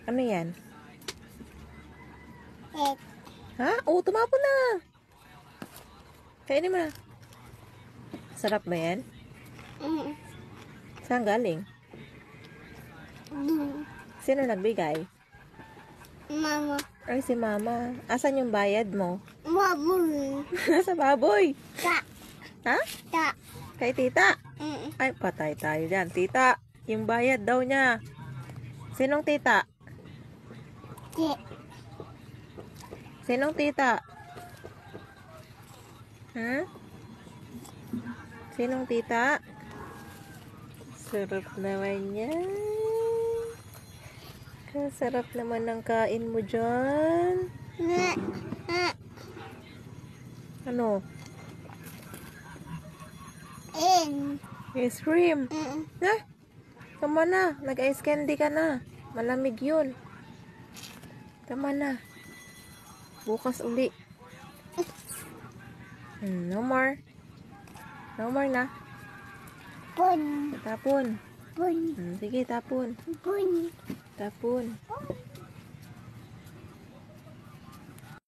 Ano yan? Egg. Ha? Oo, tumapon na. Kainin mo na. Sarap ba yan? Mm. Saan galing? Dun. Sino nagbigay? Mama. Ay, si mama. Asan yung bayad mo? Baboy. Sa baboy. Ta. Ha? Ta. Kay tita. Mm. Ay, patay tayo dyan. Tita, yung bayad daw niya. Sinong tita? Ti. Sinong tita? Ha? Sinong tita? Sarap naman yan. Sarap naman ng kain mo dyan. Na. Na. Ano? In. Ice cream. Mm. Ha? Tama na. Nag-ice candy ka na. Malamig yun. Tama na. Bukas uli. No more. No more na. Pun. Tapon. Pun. Sige, tapon. Pun. Tapon.